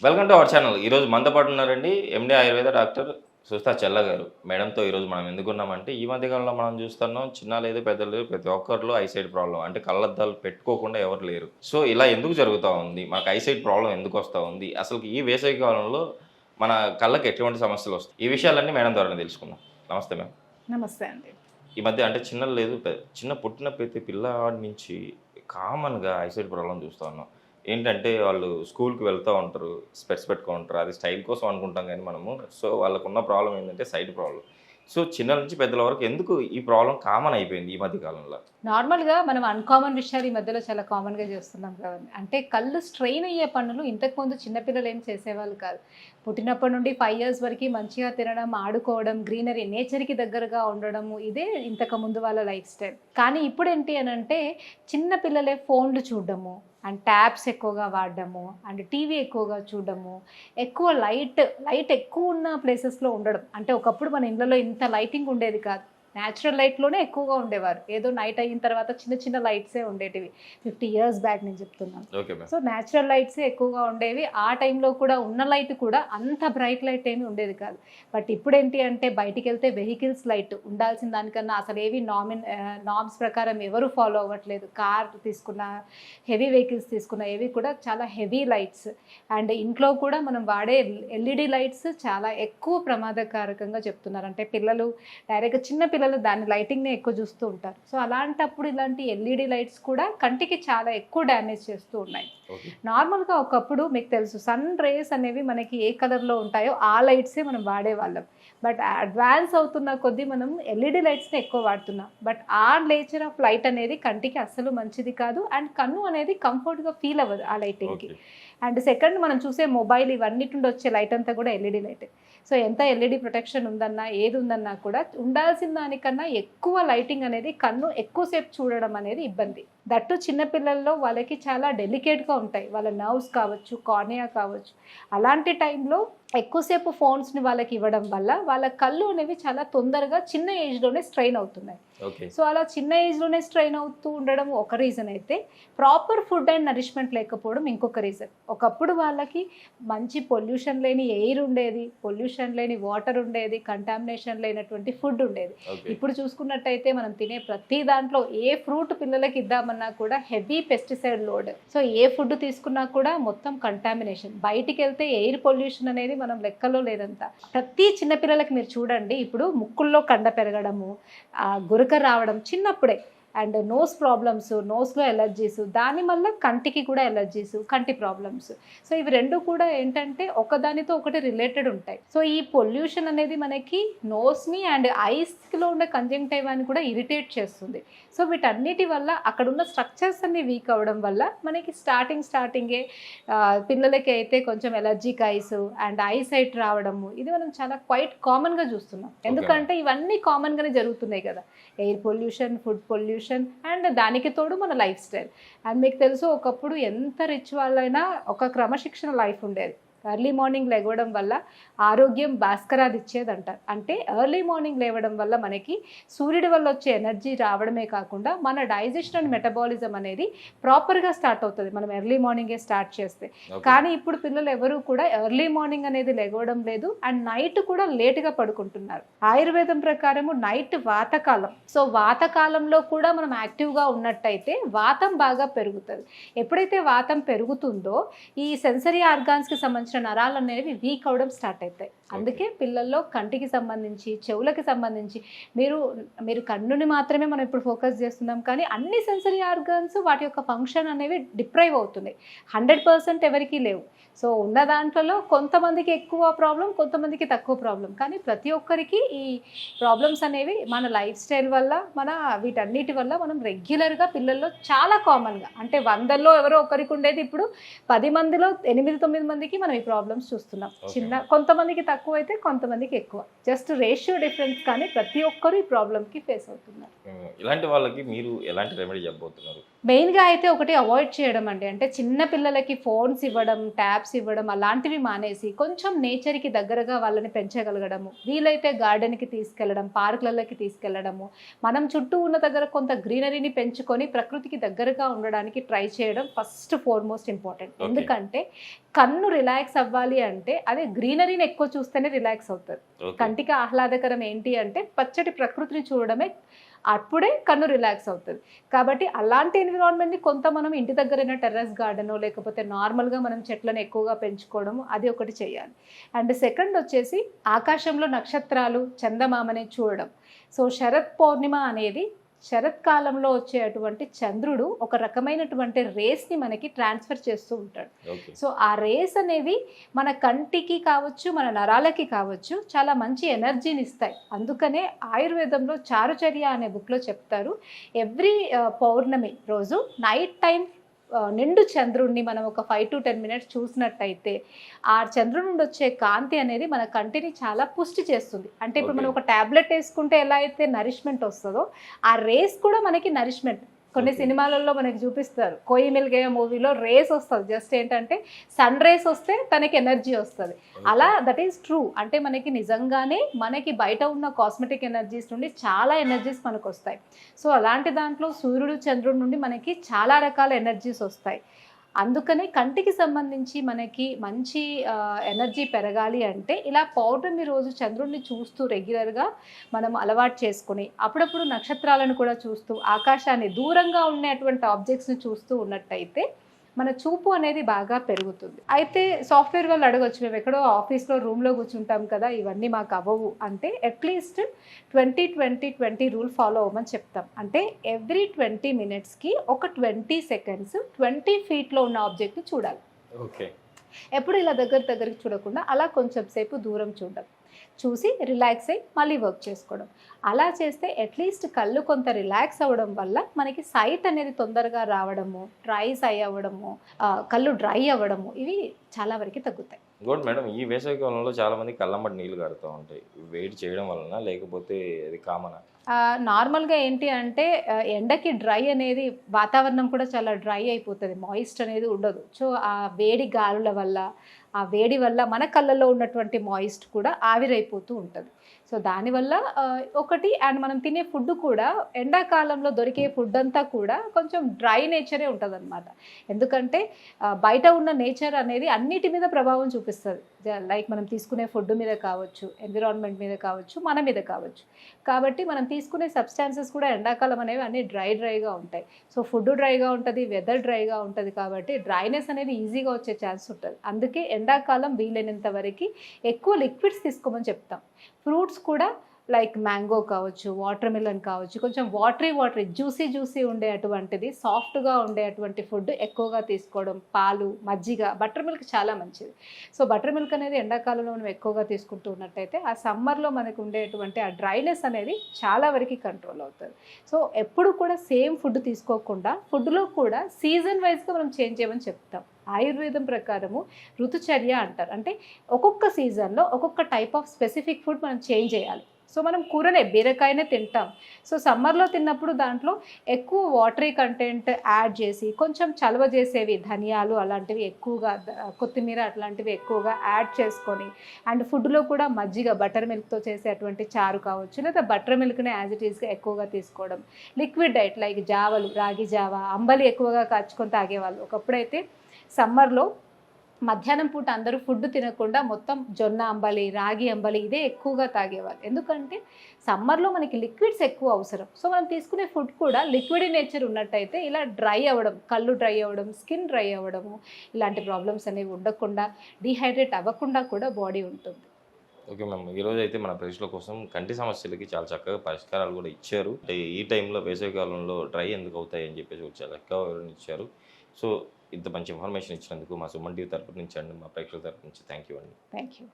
Welcome to our channel. ఈరోజు మనతో పాటు ఉన్నారండి ఎండి ఆయుర్వేద డాక్టర్ సుస్తా చెల్ల గారు. మేడంతో ఈరోజు మనం ఎందుకున్నామంటే, ఈ మధ్య కాలంలో మనం చూస్తున్నాం చిన్న లేదు, పెద్ద లేదు, ప్రతి ఒక్కరిలో ఐసైట్ ప్రాబ్లమ్. అంటే కళ్ళద్దాలు పెట్టుకోకుండా ఎవరు లేరు. సో, ఇలా ఎందుకు జరుగుతా ఉంది? మనకు ఐసైట్ ప్రాబ్లమ్ ఎందుకు వస్తా ఉంది? అసలు ఈ వేసవి కాలంలో మన కళ్ళకి ఎటువంటి సమస్యలు వస్తాయి? ఈ విషయాలన్నీ మేడం ద్వారానే తెలుసుకుందాం. నమస్తే మ్యామ్. నమస్తే అండి. ఈ మధ్య అంటే చిన్న లేదు, చిన్న పుట్టిన ప్రతి పిల్లవాడి నుంచి కామన్‌గా ఐసైట్ ప్రాబ్లమ్ చూస్తా ఉన్నాం. ఏంటంటే వాళ్ళు స్కూల్‌కి వెళ్తా ఉంటారు. స్పెక్ట్స్ పెట్టుకుంటారు. అది స్టైల్ కోసం అనుకుంటాం గానీ మనము. సో, వాళ్ళకున్న ప్రాబ్లమ్ ఏంటంటే సైట్ ప్రాబ్లమ్. సో, చిన్నల నుంచి పెద్దల వరకు ఎందుకు ఈ ప్రాబ్లమ్ కామన్ అయిపోయింది ఈ మధ్య కాలంలో? నార్మల్‌గా మనం అన్‌కామన్ విషయాలు ఈ మధ్యలో చాలా కామన్‌గా చేస్తున్నాం కదండీ. అంటే కళ్ళు స్ట్రెయిన్ అయ్యే పనులు ఇంతకుముందు చిన్నపిల్లలు ఏం చేసేవాళ్ళు కాదు. పుట్టినప్పటి నుండి 5 ఇయర్స్ వరకి మంచిగా తినడం, ఆడుకోవడం, గ్రీనరీ, నేచర్‌కి దగ్గరగా ఉండడము ఇదే ఇంతకుముందు వాళ్ళ లైఫ్ స్టైల్. కానీ ఇప్పుడేంటి అనంటే చిన్న పిల్లలే ఫోన్‌లు చూడడము, అండ్ ట్యాబ్స్ ఎక్కువగా వాడడము, అండ్ టీవీ ఎక్కువగా చూడడము, ఎక్కువ లైట్ ఎక్కువ ఉన్న ప్లేసెస్‌లో ఉండడం. అంటే ఒకప్పుడు మన ఇళ్ళలో ఇంత లైటింగ్ ఉండేది కాదు. న్యాచురల్ లైట్‌లోనే ఎక్కువగా ఉండేవారు. ఏదో నైట్ అయిన తర్వాత చిన్న చిన్న లైట్సే ఉండేటివి. 50 ఇయర్స్ బ్యాక్ నేను చెప్తున్నాను. Okay ma'am. సో, న్యాచురల్ లైట్సే ఎక్కువగా ఉండేవి. ఆ టైంలో కూడా ఉన్న లైట్ కూడా అంత బ్రైట్ లైట్ ఏమీ ఉండేది కాదు. బట్ ఇప్పుడేంటి అంటే బయటికెళ్తే వెహికల్స్ లైట్ ఉండాల్సిన దానికన్నా అసలు ఏవి నార్మ్స్ ప్రకారం ఎవరు ఫాలో అవ్వట్లేదు. కార్ తీసుకున్న, హెవీ వెహికల్స్ తీసుకున్న ఏవి కూడా చాలా హెవీ లైట్స్. అండ్ ఇంట్లో కూడా మనం వాడే ఎల్ఈడి లైట్స్ చాలా ఎక్కువ ప్రమాదకారకంగా చెప్తున్నారు. అంటే పిల్లలు డైరెక్ట్‌గా చిన్న పిల్లలు దాని లైటింగ్‌నే ఎక్కువ చూస్తూ ఉంటారు. సో, అలాంటప్పుడు ఇలాంటి ఎల్ఈడి లైట్స్ కూడా కంటికి చాలా ఎక్కువ డ్యామేజ్ చేస్తూ ఉన్నాయి. ఓకే. నార్మల్‌గా ఒకప్పుడు మీకు తెలుసు సన్ రేస్ అనేవి మనకి ఏ కలర్‌లో ఉంటాయో ఆ లైట్సే మనం వాడేవాళ్ళం. బట్ అడ్వాన్స్ అవుతున్న కొద్దీ మనం ఎల్ఈడి లైట్స్‌ని ఎక్కువ వాడుతున్నాం. బట్ ఆ నేచర్ ఆఫ్ లైట్ అనేది కంటికి అస్సలు మంచిది కాదు. అండ్ కన్ను అనేది కంఫర్ట్‌గా ఫీల్ అవ్వదు ఆ లైటింగ్‌కి. ఓకే. అండ్ సెకండ్ మనం చూసే మొబైల్ ఇవన్నిటి నుండి వచ్చే లైట్ అంతా కూడా ఎల్ఈడి లైటే. సో, ఎంత ఎల్ఈడి ప్రొటెక్షన్ ఉందన్నా, ఏది ఉందన్నా కూడా ఉండాల్సిన దానికన్నా ఎక్కువ లైటింగ్ అనేది కన్ను ఎక్కువసేపు చూడడం అనేది ఇబ్బంది. దట్టు చిన్నపిల్లల్లో వాళ్ళకి చాలా డెలికేట్‌గా ఉంటాయి. వాళ్ళ నర్వ్స్ కావచ్చు, కార్నియా కావచ్చు. అలాంటి టైంలో ఎక్కువసేపు ఫోన్స్‌ని వాళ్ళకి ఇవ్వడం వల్ల వాళ్ళ కళ్ళు అనేవి చాలా తొందరగా చిన్న ఏజ్‌లోనే స్ట్రెయిన్ అవుతున్నాయి. ఓకే. సో, అలా చిన్న ఏజ్‌లోనే స్ట్రెయిన్ అవుతూ ఉండడం ఒక రీజన్ అయితే, ప్రాపర్ ఫుడ్ అండ్ నరిష్మెంట్ లేకపోవడం ఇంకొక రీజన్. ఒకప్పుడు వాళ్ళకి మంచి పొల్యూషన్ లేని ఎయిర్ ఉండేది, పొల్యూషన్ లేని వాటర్ ఉండేది, కంటామినేషన్ లేనటువంటి ఫుడ్ ఉండేది. ఓకే. ఇప్పుడు చూసుకున్నట్టయితే మనం తినే ప్రతి దాంట్లో ఏ ఫ్రూట్ పిల్లలకి ఇద్దామన్నా కూడా హెవీ పెస్టిసైడ్ లోడ్. సో, ఏ ఫుడ్ తీసుకున్నా కూడా మొత్తం కంటామినేషన్. బయటికెళ్తే ఎయిర్ పొల్యూషన్ అనేది మనం లెక్కలో లేదంతా. ప్రతి చిన్న పిల్లలకి మీరు చూడండి ఇప్పుడు ముక్కుల్లో కండ పెరగడము, గురక రావడం చిన్నప్పుడే. అండ్ నోస్ ప్రాబ్లమ్స్, నోస్‌లో ఎలర్జీస్, దానివల్ల కంటికి కూడా ఎలర్జీస్, కంటి ప్రాబ్లమ్స్. సో, ఇవి 2 కూడా ఏంటంటే ఒకదానితో ఒకటి రిలేటెడ్ ఉంటాయి. సో, ఈ పొల్యూషన్ అనేది మనకి నోస్‌ని అండ్ ఐస్‌లో ఉండే కంజంక్టివాని కూడా ఇరిటేట్ చేస్తుంది. సో, వీటన్నిటి వల్ల అక్కడున్న స్ట్రక్చర్స్ అన్నీ వీక్ అవ్వడం వల్ల మనకి స్టార్టింగే పిల్లలకి అయితే కొంచెం allergic ice and eye sight రావడము, ఇది మనం చాలా క్వైట్ కామన్‌గా చూస్తున్నాం. ఎందుకంటే ఇవన్నీ కామన్‌గానే జరుగుతున్నాయి కదా. Air pollution, food pollution and దానికి తోడు మన లైఫ్ స్టైల్. అండ్ మీకు తెలుసు ఒకప్పుడు ఎంత రిచ్ వాళ్ళైనా ఒక క్రమశిక్షణ లైఫ్ ఉండేది. ఎర్లీ మార్నింగ్ లేవడం వల్ల ఆరోగ్యం భాస్కరాది ఇచ్చేదంటారు. అంటే ఎర్లీ మార్నింగ్ లేవడం వల్ల మనకి సూర్యుడి వల్ల వచ్చే ఎనర్జీ రావడమే కాకుండా మన డైజెషన్ అండ్ మెటబాలిజం అనేది ప్రాపర్గా స్టార్ట్ అవుతుంది మనం ఎర్లీ మార్నింగే స్టార్ట్ చేస్తే. కానీ ఇప్పుడు పిల్లలు ఎవరు కూడా ఎర్లీ మార్నింగ్ అనేది లేవడం లేదు. అండ్ నైట్ కూడా లేటుగా పడుకుంటున్నారు. ఆయుర్వేదం ప్రకారము నైట్ వాతకాలం. సో, వాతకాలంలో కూడా మనం యాక్టివ్గా ఉన్నట్టయితే వాతం బాగా పెరుగుతుంది. ఎప్పుడైతే వాతం పెరుగుతుందో ఈ సెన్సరీ ఆర్గాన్స్కి సంబంధించిన నరాలు అనేవి వీక్ అవడం స్టార్ట్ అవుతాయి. అందుకే పిల్లల్లో కంటికి సంబంధించి, చెవులకి సంబంధించి మీరు కన్నుని మాత్రమే మనం ఇప్పుడు ఫోకస్ చేస్తున్నాం. కానీ అన్ని సెన్సరీ ఆర్గాన్స్ వాటి యొక్క ఫంక్షన్ అనేవి డిప్రైవ్ అవుతున్నాయి. 100% ఎవరికీ లేవు. సో, ఉన్న దాంట్లో కొంతమందికి ఎక్కువ ప్రాబ్లం, కొంతమందికి తక్కువ ప్రాబ్లం. కానీ ప్రతి ఒక్కరికి ఈ ప్రాబ్లమ్స్ అనేవి మన లైఫ్ స్టైల్ వల్ల, మన వీటన్నిటి వల్ల మనం రెగ్యులర్గా పిల్లల్లో చాలా కామన్గా, అంటే 100లో ఎవరో ఒకరికి ఉండేది ఇప్పుడు 10 మందిలో 8-9 మందికి మనం ఈ ప్రాబ్లమ్స్ చూస్తున్నాం. కొంతమందికి తక్కువ అయితే కొంతమందికి ఎక్కువ. జస్ట్ రేషియో డిఫరెన్స్, కానీ ప్రతి ఒక్కరు ఈ ప్రాబ్లంకి ఫేస్ అవుతున్నారు. ఇలాంటి వాళ్ళకి మీరు ఎలాంటి రెమెడీ చెప్పబోతున్నారు? మెయిన్గా అయితే ఒకటి అవాయిడ్ చేయడం అండి. అంటే చిన్న పిల్లలకి ఫోన్స్ ఇవ్వడం, ట్యాబ్స్ ఇవ్వడం అలాంటివి మానేసి కొంచెం నేచర్కి దగ్గరగా వాళ్ళని పెంచగలగడము, వీలైతే గార్డెన్కి తీసుకెళ్ళడం, పార్కులలోకి తీసుకెళ్ళడము, మనం చుట్టూ ఉన్న దగ్గర కొంత గ్రీనరీని పెంచుకొని ప్రకృతికి దగ్గరగా ఉండడానికి ట్రై చేయడం ఫస్ట్ ఫార్మోస్ట్ ఇంపార్టెంట్. ఎందుకంటే కన్ను రిలాక్స్ అవ్వాలి అంటే అదే గ్రీనరీని ఎక్కువ చూస్తేనే రిలాక్స్ అవుతుంది. కంటికి ఆహ్లాదకరం ఏంటి అంటే పచ్చటి ప్రకృతిని చూడడమే, అప్పుడే కన్ను రిలాక్స్ అవుతుంది. కాబట్టి అలాంటి ఎన్విరాన్మెంట్ని కొంత మనం ఇంటి దగ్గరైనా టెర్రస్ గార్డెనో లేకపోతే నార్మల్గా మనం చెట్లను ఎక్కువగా పెంచుకోవడం అది ఒకటి చేయాలి. అండ్ సెకండ్ వచ్చేసి ఆకాశంలో నక్షత్రాలు, చందమామని చూడడం. సో శరత్ పౌర్ణిమ అనేది శరత్కాలంలో వచ్చేటువంటి చంద్రుడు ఒక రకమైనటువంటి రేస్ని మనకి ట్రాన్స్ఫర్ చేస్తూ ఉంటాడు. సో ఆ రేస్ అనేవి మన కంటికి కావచ్చు, మన నరాలకి కావచ్చు, చాలా మంచి ఎనర్జీని ఇస్తాయి. అందుకనే ఆయుర్వేదంలో చారుచర్య అనే బుక్లో చెప్తారు, ఎవ్రీ పౌర్ణమి రోజు నైట్ టైం నిండు చంద్రుడిని మనం ఒక 5 to 10 minutes చూసినట్టయితే ఆ చంద్రుడి నుండి వచ్చే కాంతి అనేది మన కంటిని చాలా పుష్టి చేస్తుంది. అంటే ఇప్పుడు మనం ఒక ట్యాబ్లెట్ వేసుకుంటే ఎలా అయితే నరిష్మెంట్ వస్తుందో ఆ రేస్ కూడా మనకి నరిష్మెంట్. కొన్ని సినిమాలలో మనకి చూపిస్తారు, కోయి మిల్ గయా మూవీలో రేస్ వస్తుంది, జస్ట్ ఏంటంటే సన్ రేస్ వస్తే తనకి ఎనర్జీ వస్తుంది. అలా దట్ ఈస్ ట్రూ. అంటే మనకి నిజంగానే మనకి బయట ఉన్న కాస్మెటిక్ ఎనర్జీస్ నుండి చాలా ఎనర్జీస్ మనకు వస్తాయి. సో అలాంటి దాంట్లో సూర్యుడు, చంద్రుడి నుండి మనకి చాలా రకాల ఎనర్జీస్ వస్తాయి. అందుకనే కంటికి సంబంధించి మనకి మంచి ఎనర్జీ పెరగాలి అంటే ఇలా పౌర్ణమి రోజు చంద్రుడిని చూస్తూ రెగ్యులర్గా మనం అలవాటు చేసుకొని అప్పుడప్పుడు నక్షత్రాలను కూడా చూస్తూ ఆకాశాన్ని దూరంగా ఉండేటువంటి ఆబ్జెక్ట్స్ని చూస్తూ ఉన్నట్టయితే మన చూపు అనేది బాగా పెరుగుతుంది. అయితే సాఫ్ట్వేర్ వాళ్ళు అడగొచ్చు, మేము ఎక్కడో ఆఫీస్లో రూమ్లో కూర్చుంటాం కదా, ఇవన్నీ మాకు అవ్వవు అంటే అట్లీస్ట్ 20-20-20 రూల్ ఫాలో అవ్వమని చెప్తాం. అంటే ఎవ్రీ 20 minutesకి ఒక 20 seconds 20 feetలో ఉన్న ఆబ్జెక్ట్ని చూడాలి. ఓకే. ఎప్పుడు ఇలా దగ్గరికి చూడకుండా అలా కొంచెం సేపు దూరం చూడడం, చూసి రిలాక్స్ అయ్యి మళ్ళీ వర్క్ చేసుకోవడం. అలా చేస్తే అట్లీస్ట్ కళ్ళు కొంత రిలాక్స్ అవ్వడం వల్ల మనకి సైట్ అనేది తొందరగా రావడము, డ్రైస్ అవ్వడము, కళ్ళు డ్రై అవ్వడము ఇవి చాలా వరకు తగ్గుతాయి. Good madam. ఈ వేసవి కాలంలో చాలామంది కళ్ళమ్మటి నీళ్ళు కడుతూ ఉంటాయి, వెయిట్ చేయడం వలన లేకపోతే అది కామనా? నార్మల్గా ఏంటి అంటే ఎండకి డ్రై అనేది వాతావరణం కూడా చాలా డ్రై అయిపోతుంది, మాయిస్ట్ అనేది ఉండదు. సో ఆ వేడి గాలుల వల్ల, ఆ వేడి వల్ల మన కళ్ళల్లో ఉన్నటువంటి మాయిస్ట్ కూడా ఆవిరైపోతూ ఉంటుంది. సో దానివల్ల ఒకటి, అండ్ మనం తినే ఫుడ్ కూడా ఎండాకాలంలో దొరికే ఫుడ్ అంతా కూడా కొంచెం డ్రై నేచరే ఉంటుంది అనమాట. ఎందుకంటే బయట ఉన్న నేచర్ అనేది అన్నిటి మీద ప్రభావం చూపిస్తుంది. లైక్ మనం తీసుకునే ఫుడ్ మీద కావచ్చు, ఎన్విరాన్మెంట్ మీద కావచ్చు, మన మీద కావచ్చు. కాబట్టి మనం తీసుకునే సబ్స్టాన్సెస్ కూడా ఎండాకాలం అనేవి అన్నీ డ్రైగా ఉంటాయి. సో ఫుడ్ డ్రైగా ఉంటుంది, వెదర్ డ్రైగా ఉంటుంది. కాబట్టి డ్రైనెస్ అనేది ఈజీగా వచ్చే ఛాన్స్ ఉంటుంది. అందుకే ఎండాకాలం వీలైనంత వరకు ఎక్కువ లిక్విడ్స్ తీసుకోమని చెప్తాం. ఫ్రూట్స్ కూడా లైక్ మ్యాంగో కావచ్చు, వాటర్ మిలన్ కావచ్చు, కొంచెం వాటరీ జ్యూసీ ఉండే అటువంటిది, సాఫ్ట్గా ఉండే అటువంటి ఫుడ్ ఎక్కువగా తీసుకోవడం. పాలు, మజ్జిగ, బటర్ మిల్క్ చాలా మంచిది. సో బటర్ మిల్క్ అనేది ఎండాకాలంలో మనం ఎక్కువగా తీసుకుంటూ ఉన్నట్టయితే ఆ సమ్మర్లో మనకు ఉండేటువంటి ఆ డ్రైనెస్ అనేది చాలా వరకు కంట్రోల్ అవుతుంది. సో ఎప్పుడు కూడా సేమ్ ఫుడ్ తీసుకోకుండా ఫుడ్లో కూడా సీజన్ వైజ్గా మనం చేంజ్ చేయమని చెప్తాం. ఆయుర్వేదం ప్రకారము ఋతుచర్య అంటారు. అంటే ఒక్కొక్క సీజన్లో ఒక్కొక్క టైప్ ఆఫ్ స్పెసిఫిక్ ఫుడ్ మనం చేంజ్ చేయాలి. సో మనం కూరనే, బీరకాయనే తింటాం. సో సమ్మర్లో తిన్నప్పుడు దాంట్లో ఎక్కువ వాటరీ కంటెంట్ యాడ్ చేసి కొంచెం చలవ చేసేవి, ధనియాలు అలాంటివి ఎక్కువగా, కొత్తిమీర అట్లాంటివి ఎక్కువగా యాడ్ చేసుకొని, అండ్ ఫుడ్లో కూడా మజ్జిగ, బటర్ మిల్క్తో చేసే అటువంటి చారు కావచ్చు, లేదా బటర్ మిల్క్ని యాజ్ ఇట్ ఈస్గా ఎక్కువగా తీసుకోవడం. లిక్విడ్ డైట్ లైక్ జావలు, రాగి జావ, అంబలి ఎక్కువగా కాచుకొని తాగేవాళ్ళు. ఒకప్పుడైతే సమ్మర్లో మధ్యాహ్నం పూట అందరూ ఫుడ్ తినకుండా మొత్తం జొన్న అంబలి, రాగి అంబలి ఇదే ఎక్కువగా తాగేవాళ్ళు. ఎందుకంటే సమ్మర్లో మనకి లిక్విడ్స్ ఎక్కువ అవసరం. సో మనం తీసుకునే ఫుడ్ కూడా లిక్విడ్ నేచర్ ఉన్నట్టయితే ఇలా డ్రై అవ్వడం, కళ్ళు డ్రై అవ్వడం, స్కిన్ డ్రై అవ్వడము, ఇలాంటి ప్రాబ్లమ్స్ అనేవి ఉండకుండా, డీహైడ్రేట్ అవ్వకుండా కూడా బాడీ ఉంటుంది. Okay ma'am. ఈరోజు అయితే మన ప్రజల కోసం కంటి సమస్యలకి చాలా చక్కగా పరిష్కారాలు కూడా ఇచ్చారు. అంటే ఈ టైంలో వేసవికాలంలో డ్రై ఎందుకు అవుతాయి అని చెప్పేసి చాలా చక్కగా వివరణ ఇచ్చారు. సో ఇంత మంచి ఇన్ఫర్మేషన్ ఇచ్చినందుకు మా సుమన్ టీవీ తరపు నుంచి అండి, మా ప్రేక్షకుల తరపు నుంచి థ్యాంక్ యూ అండి. Thank you.